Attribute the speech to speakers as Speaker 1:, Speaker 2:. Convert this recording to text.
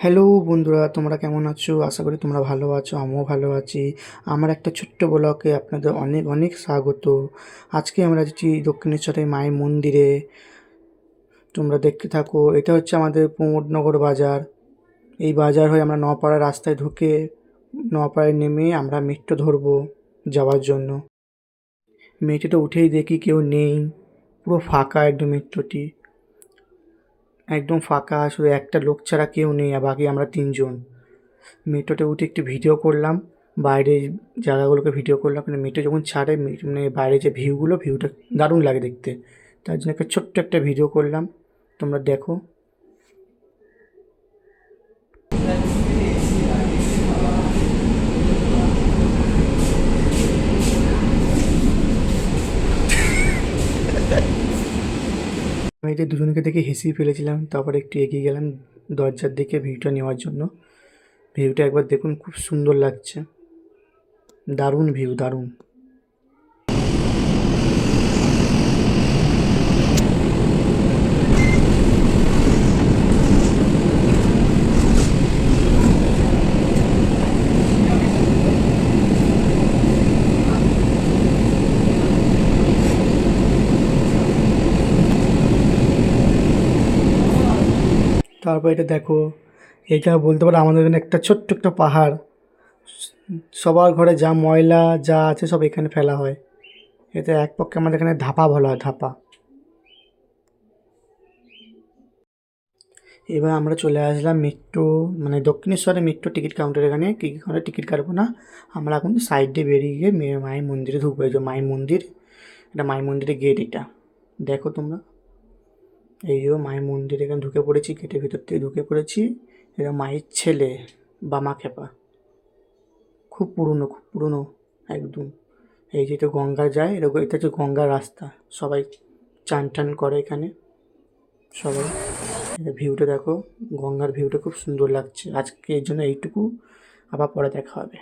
Speaker 1: Hello বন্ধুরা, তোমরা কেমন আছো? আশা করি তোমরা ভালো আছো, আমিও ভালো আছি। আমার একটা ছোট্ট ব্লগে আপনাদের অনেক অনেক স্বাগত। আজকে আমরা যাচ্ছি দক্ষিণেশ্বরের মায়ের মন্দিরে। তোমরা দেখতে থাকো। এটা হচ্ছে আমাদের প্রমোদনগর বাজার। এই বাজার হয়ে আমরা নপাড়া রাস্তায় ঢুকে নপাড়ায় নেমে আমরা মেট্রো ধরবো যাওয়ার জন্য। মেট্রোটা উঠেই দেখি কেউ নেই, পুরো ফাঁকা একদম মেট্রোটি। একদম ফাঁকা, শুধু একটা লোক ছাড়া কেউ নেই, আর বাকি আমরা তিনজন। মেট্রোতে উঠে একটু ভিডিও করলাম, বাইরের জায়গাগুলোকে ভিডিও করলাম। মানে মেট্রো যখন ছাড়ে মানে বাইরে যে ভিউটা দারুণ লাগে দেখতে। তার জন্য একটা ছোট্ট একটা ভিডিও করলাম, তোমরা দেখো। আমি এটা দুজনকে দেখে হেসেই ফেলেছিলাম, তারপরে একটু এগিয়ে গেলাম দরজার দিকে ভিউটা নেওয়ার জন্য। ভিউটা একবার দেখুন, খুব সুন্দর লাগছে, দারুণ ভিউ, দারুণ। তারপর এটা দেখো, এটা বলতে পারো আমাদের এখানে একটা ছোট্ট একটা পাহাড়। সবার ঘরে যা ময়লা যা আছে সব এখানে ফেলা হয়। এতে এক পক্ষে আমাদের এখানে ধাপা বলা হয়, ধাপা। এবার আমরা চলে আসলাম মেট্রো, মানে দক্ষিণেশ্বরে মেট্রো টিকিট কাউন্টার। এখানে টিকিট কাউন্টারে টিকিট কাটবো না, আমরা এখন সাইড দিয়ে বেরিয়ে গিয়ে মায়ের মন্দিরে ঢুকবো। এই যে মায়ের মন্দির, এটা মায়ের মন্দিরের গেট। এটা দেখো তোমরা, এই যে মায়ের মন্দির, এখানে ঢুকে পড়েছি, গেটের ভিতর থেকে ঢুকে পড়েছি। এটা মায়ের ছেলে বামা খেপা, খুব পুরনো, খুব পুরনো একদম। এই যে এটা গঙ্গা যায়, এরকম। এটা হচ্ছে গঙ্গার রাস্তা, সবাই চান টান করে এখানে সবাই। ভিউটা দেখো, গঙ্গার ভিউটা খুব সুন্দর লাগছে। আজকে এর জন্য এইটুকু, আবার পরে দেখা হবে।